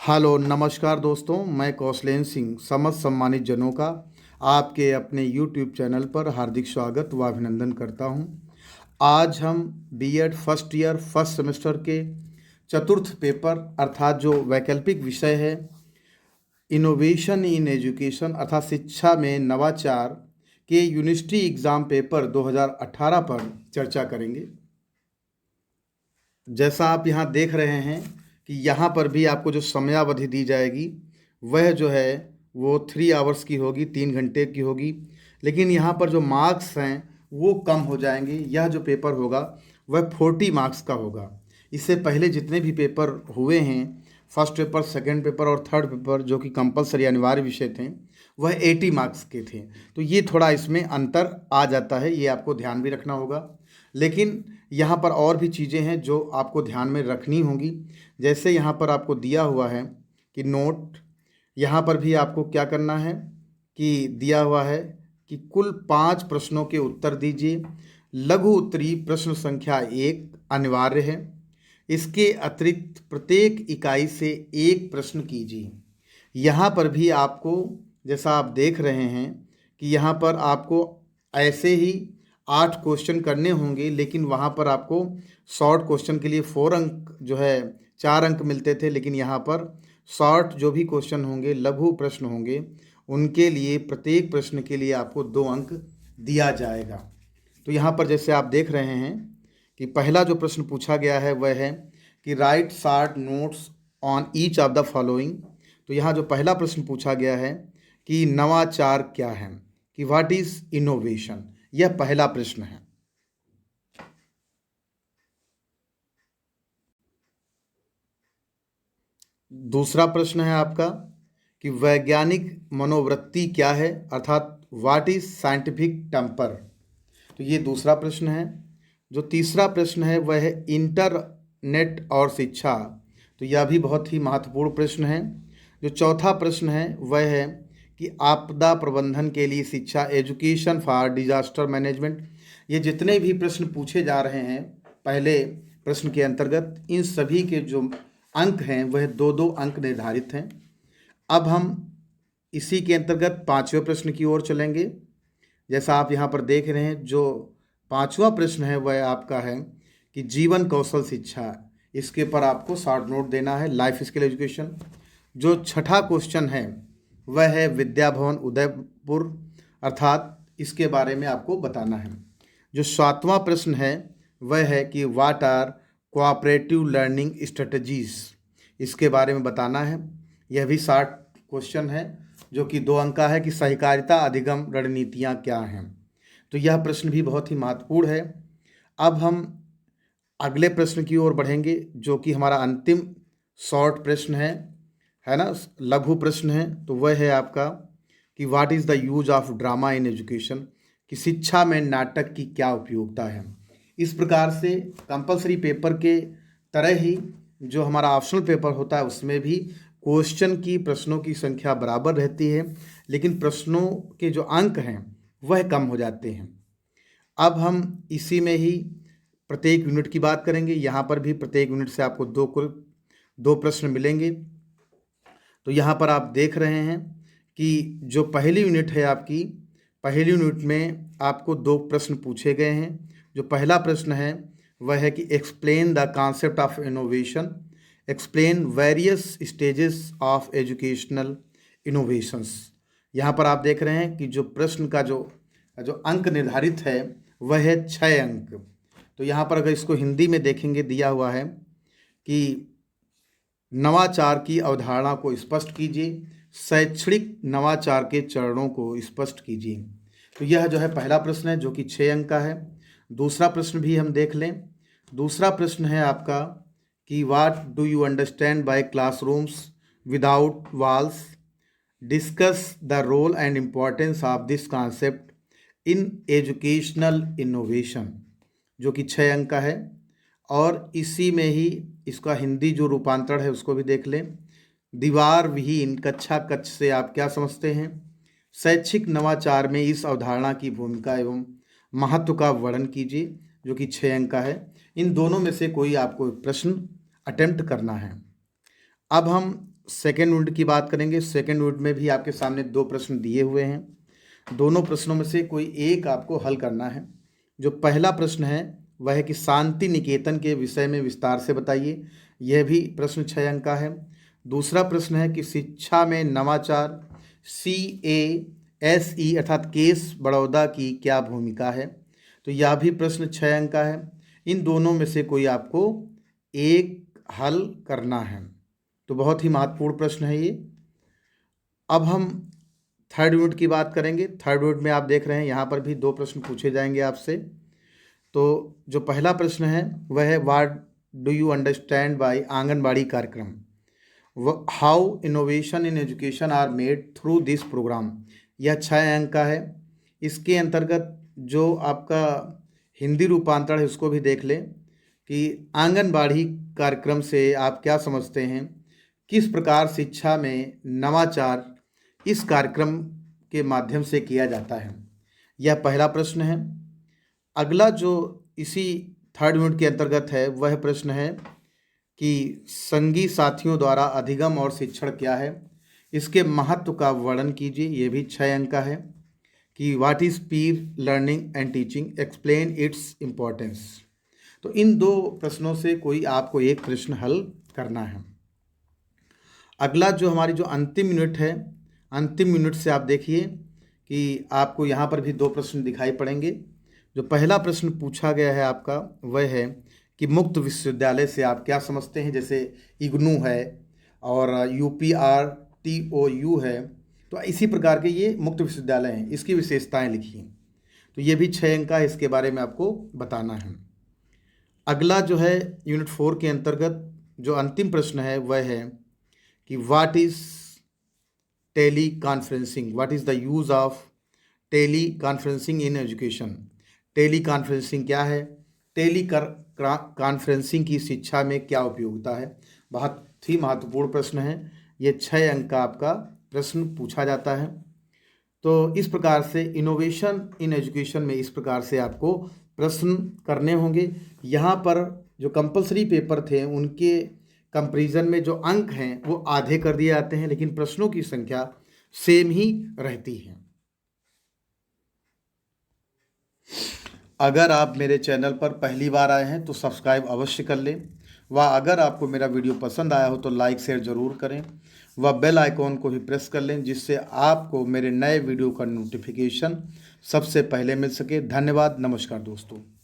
Hello नमस्कार दोस्तों, मैं कौशलेंद्र सिंह समस्त सम्मानित जनों का आपके अपने यूट्यूब चैनल पर हार्दिक स्वागत व अभिनंदन करता हूं। आज हम B Ed first year first semester के चतुर्थ पेपर अर्थात जो वैकल्पिक विषय है इनोवेशन इन एजुकेशन अर्थात शिक्षा में नवाचार के यूनिवर्सिटी एग्ज़ाम पेपर 2018 पर चर्चा करेंगे। जैसा आप यहाँ देख रहे हैं कि यहाँ पर भी आपको जो समयावधि दी जाएगी वह जो है वो 3 आवर्स की होगी, 3 घंटे की होगी। लेकिन यहाँ पर जो मार्क्स हैं वो कम हो जाएंगे। यह जो पेपर होगा वह 40 मार्क्स का होगा। इससे पहले जितने भी पेपर हुए हैं, फर्स्ट पेपर, सेकंड पेपर और थर्ड पेपर, जो कि कंपलसरी अनिवार्य विषय थे, वह 80 मार्क्स के थे। तो ये थोड़ा इसमें अंतर आ जाता है, ये आपको ध्यान भी रखना होगा। लेकिन यहाँ पर और भी चीज़ें हैं जो आपको ध्यान में रखनी होंगी। जैसे यहाँ पर आपको दिया हुआ है कि नोट, यहाँ पर भी आपको क्या करना है कि दिया हुआ है कि कुल 5 प्रश्नों के उत्तर दीजिए। लघु उत्तरी प्रश्न संख्या 1 अनिवार्य है। इसके अतिरिक्त प्रत्येक इकाई से एक प्रश्न कीजिए। यहाँ पर भी आपको, जैसा आप देख रहे हैं कि यहाँ पर आपको ऐसे ही 8 क्वेश्चन करने होंगे, लेकिन वहाँ पर आपको शॉर्ट क्वेश्चन के लिए 4 अंक जो है 4 अंक मिलते थे। लेकिन यहाँ पर शॉर्ट जो भी क्वेश्चन होंगे, लघु प्रश्न होंगे, उनके लिए प्रत्येक प्रश्न के लिए आपको 2 अंक दिया जाएगा। तो यहाँ पर जैसे आप देख रहे हैं कि पहला जो प्रश्न पूछा गया है वह है कि right short notes on each of the following. तो यहाँ जो पहला प्रश्न पूछा गया है कि नवाचार क्या है, कि व्हाट इज इनोवेशन, यह पहला प्रश्न है। दूसरा प्रश्न है आपका कि वैज्ञानिक मनोवृत्ति क्या है, अर्थात व्हाट इज साइंटिफिक टेम्पर। तो ये दूसरा प्रश्न है। जो तीसरा प्रश्न है वह है इंटरनेट और शिक्षा। तो यह भी बहुत ही महत्वपूर्ण प्रश्न है। जो चौथा प्रश्न है वह है कि आपदा प्रबंधन के लिए शिक्षा, एजुकेशन फॉर डिजास्टर मैनेजमेंट। ये जितने भी प्रश्न पूछे जा रहे हैं पहले प्रश्न के अंतर्गत, इन सभी के जो अंक हैं वह 2-2 अंक निर्धारित हैं। अब हम इसी के अंतर्गत 5वें प्रश्न की ओर चलेंगे। जैसा आप यहाँ पर देख रहे हैं, जो 5वां प्रश्न है वह आपका है कि जीवन कौशल शिक्षा। इसके पर आपको शॉर्ट नोट देना है, लाइफ स्किल एजुकेशन। जो छठा क्वेश्चन है वह है विद्या भवन उदयपुर, अर्थात इसके बारे में आपको बताना है। जो 7वां प्रश्न है वह है कि what are cooperative learning strategies, इसके बारे में बताना है। यह भी 60 क्वेश्चन है, जो कि 2 अंक का है कि सहकारिता अधिगम रणनीतियाँ क्या हैं। तो यह प्रश्न भी बहुत ही महत्वपूर्ण है। अब हम अगले प्रश्न की ओर बढ़ेंगे, जो कि हमारा अंतिम शॉर्ट प्रश्न है ना, लघु प्रश्न है। तो वह है आपका कि what is the use of drama in education, कि शिक्षा में नाटक की क्या उपयोगिता है। इस प्रकार से कंपलसरी पेपर के तरह ही जो हमारा ऑप्शनल पेपर होता है उसमें भी क्वेश्चन की, प्रश्नों की संख्या बराबर रहती है, लेकिन प्रश्नों के जो अंक हैं वह कम हो जाते हैं। अब हम इसी में ही प्रत्येक यूनिट की बात करेंगे। यहाँ पर भी प्रत्येक यूनिट से आपको कुल 2 प्रश्न मिलेंगे। तो यहाँ पर आप देख रहे हैं कि जो पहली यूनिट है आपकी, पहली यूनिट में आपको 2 प्रश्न पूछे गए हैं। जो पहला प्रश्न है वह है कि explain the concept of innovation, explain various stages of educational innovations. यहाँ पर आप देख रहे हैं कि जो प्रश्न का जो अंक निर्धारित है वह है 6 अंक। तो यहाँ पर अगर इसको हिंदी में देखेंगे, दिया हुआ है कि नवाचार की अवधारणा को स्पष्ट कीजिए, शैक्षणिक नवाचार के चरणों को स्पष्ट कीजिए। तो यह जो है पहला प्रश्न है, जो कि 6 अंक का है। दूसरा प्रश्न भी हम देख लें। दूसरा प्रश्न है आपका कि what do you understand by classrooms without walls, discuss the role and importance of this concept in educational innovation, जो कि 6 अंक का है। और इसी में ही इसका हिंदी जो रूपांतरण है उसको भी देख लें। दीवार विहीन कक्षा कक्ष से आप क्या समझते हैं, शैक्षिक नवाचार में इस अवधारणा की भूमिका एवं महत्व का वर्णन कीजिए, जो कि 6 अंक का है। इन दोनों में से कोई आपको प्रश्न अटेम्प्ट करना है। अब हम सेकेंड यूनिट की बात करेंगे। सेकेंड यूनिट में भी आपके सामने 2 प्रश्न दिए हुए हैं। दोनों प्रश्नों में से कोई एक आपको हल करना है। जो पहला प्रश्न है वह है कि शांति निकेतन के विषय में विस्तार से बताइए। यह भी प्रश्न 6 अंक का है। दूसरा प्रश्न है कि शिक्षा में नवाचार CASE अर्थात केस बड़ौदा की क्या भूमिका है। तो यह भी प्रश्न 6 अंक का है। इन दोनों में से कोई आपको एक हल करना है। तो बहुत ही महत्वपूर्ण प्रश्न है ये। अब हम थर्ड यूनिट की बात करेंगे। थर्ड यूनिट में आप देख रहे हैं यहाँ पर भी 2 प्रश्न पूछे जाएंगे आपसे। तो जो पहला प्रश्न है वह है what do you understand by Anganwadi कार्यक्रम, how innovation in education are made through this programme. यह 6 अंक का है। इसके अंतर्गत जो आपका हिंदी रूपांतरण है उसको भी देख लें कि आंगनबाड़ी कार्यक्रम से आप क्या समझते हैं, किस प्रकार शिक्षा में नवाचार इस कार्यक्रम के माध्यम से किया जाता है। यह पहला प्रश्न है। अगला जो इसी थर्ड यूनिट के अंतर्गत है वह प्रश्न है कि संगी साथियों द्वारा अधिगम और शिक्षण क्या है, इसके महत्व का वर्णन कीजिए। ये भी 6 अंक का है कि what is Pir learning and teaching, explain its importance. तो इन 2 प्रश्नों से कोई आपको एक प्रश्न हल करना है। अगला जो हमारी जो अंतिम यूनिट है, अंतिम यूनिट से आप देखिए कि आपको यहाँ पर भी 2 प्रश्न दिखाई पड़ेंगे। जो पहला प्रश्न पूछा गया है आपका वह है कि मुक्त विश्वविद्यालय से आप क्या समझते हैं। जैसे इग्नू है और UPRTOU है, तो इसी प्रकार के ये मुक्त विश्वविद्यालय हैं, इसकी विशेषताएं लिखिए। तो ये भी 6 अंक का है, इसके बारे में आपको बताना है। अगला जो है यूनिट 4 के अंतर्गत जो अंतिम प्रश्न है वह है कि what is teleconferencing, what is the use of teleconferencing in education. Teleconferencing क्या है, टेली कॉन्फ्रेंसिंग की शिक्षा में क्या उपयोगिता है। बहुत ही महत्वपूर्ण प्रश्न है। ये 6 अंक का आपका प्रश्न पूछा जाता है। तो इस प्रकार से इनोवेशन इन एजुकेशन में इस प्रकार से आपको प्रश्न करने होंगे। यहाँ पर जो कंपलसरी पेपर थे उनके कंपैरिजन में जो अंक हैं वो आधे कर दिए जाते हैं, लेकिन प्रश्नों की संख्या सेम ही रहती है। अगर आप मेरे चैनल पर पहली बार आए हैं तो सब्सक्राइब अवश्य कर लें, व अगर आपको मेरा वीडियो पसंद आया हो तो लाइक शेयर ज़रूर करें, व बेल आइकॉन को भी प्रेस कर लें जिससे आपको मेरे नए वीडियो का नोटिफिकेशन सबसे पहले मिल सके। धन्यवाद। नमस्कार दोस्तों।